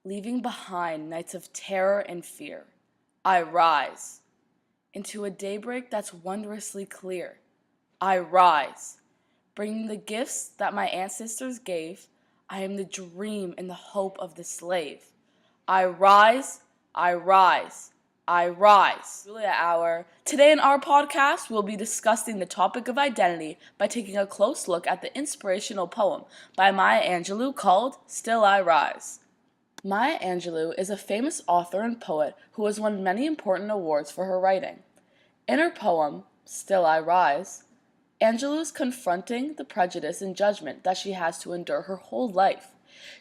leaving behind nights of terror and fear. I rise into a daybreak that's wondrously clear. I rise, bringing the gifts that my ancestors gave. I am the dream and the hope of the slave. I rise, I rise, I rise. Julia Hour. Today in our podcast, we'll be discussing the topic of identity by taking a close look at the inspirational poem by Maya Angelou called Still I Rise. Maya Angelou is a famous author and poet who has won many important awards for her writing. In her poem, Still I Rise, Angelou is confronting the prejudice and judgment that she has to endure her whole life.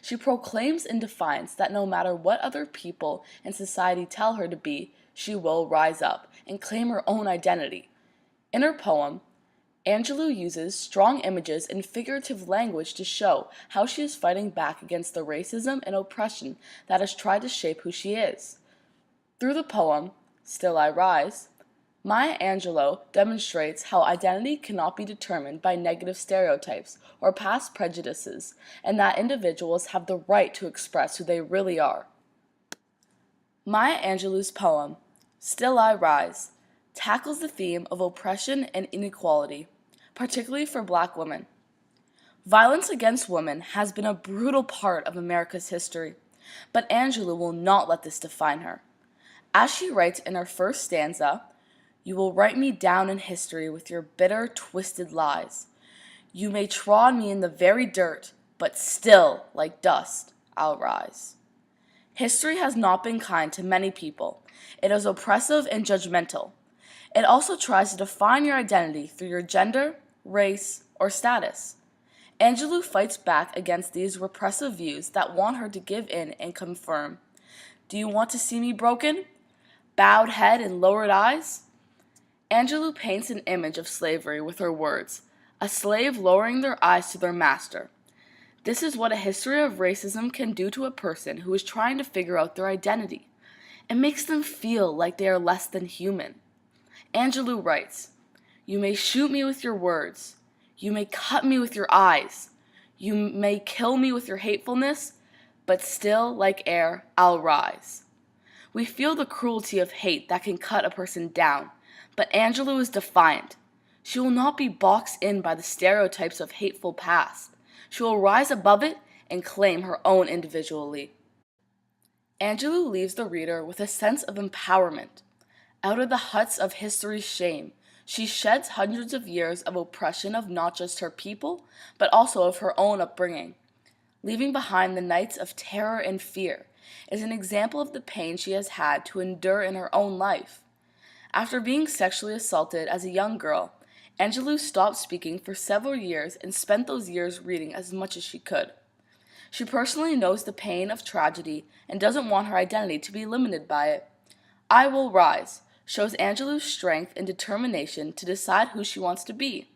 She proclaims in defiance that no matter what other people and society tell her to be, she will rise up and claim her own identity. In her poem, Angelou uses strong images and figurative language to show how she is fighting back against the racism and oppression that has tried to shape who she is. Through the poem, Still I Rise, Maya Angelou demonstrates how identity cannot be determined by negative stereotypes or past prejudices, and that individuals have the right to express who they really are. Maya Angelou's poem, Still I Rise, tackles the theme of oppression and inequality, particularly for Black women. Violence against women has been a brutal part of America's history, but Angelou will not let this define her. As she writes in her first stanza, "You will write me down in history with your bitter, twisted lies. You may trod me in the very dirt, but still, like dust, I'll rise." History has not been kind to many people. It is oppressive and judgmental. It also tries to define your identity through your gender, race, or status. Angelou fights back against these repressive views that want her to give in and confirm. Do you want to see me broken? Bowed head and lowered eyes? Angelou paints an image of slavery with her words, a slave lowering their eyes to their master. This is what a history of racism can do to a person who is trying to figure out their identity. It makes them feel like they are less than human. Angelou writes, "You may shoot me with your words. You may cut me with your eyes. You may kill me with your hatefulness, but still, like air, I'll rise." We feel the cruelty of hate that can cut a person down, but Angelou is defiant. She will not be boxed in by the stereotypes of hateful past. She will rise above it and claim her own individuality. Angelou leaves the reader with a sense of empowerment. Out of the huts of history's shame, she sheds hundreds of years of oppression of not just her people, but also of her own upbringing. Leaving behind the nights of terror and fear is an example of the pain she has had to endure in her own life. After being sexually assaulted as a young girl, Angelou stopped speaking for several years and spent those years reading as much as she could. She personally knows the pain of tragedy and doesn't want her identity to be limited by it. I Will Rise shows Angelou's strength and determination to decide who she wants to be.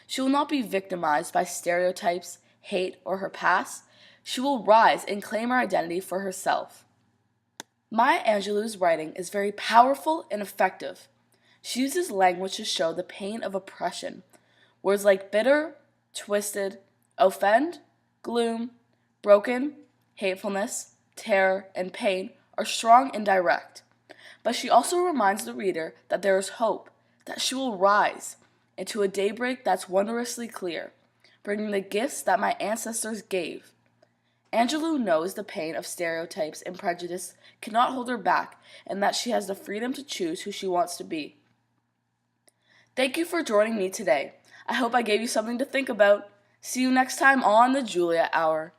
She will not be victimized by stereotypes, hate, or her past. She will rise and claim her identity for herself. Maya Angelou's writing is very powerful and effective. She uses language to show the pain of oppression. Words like bitter, twisted, offend, gloom, broken, hatefulness, terror, and pain are strong and direct. But she also reminds the reader that there is hope, that she will rise into a daybreak that's wondrously clear, bringing the gifts that my ancestors gave. Angelou knows the pain of stereotypes and prejudice cannot hold her back, and that she has the freedom to choose who she wants to be. Thank you for joining me today. I hope I gave you something to think about. See you next time on the Julia Hour.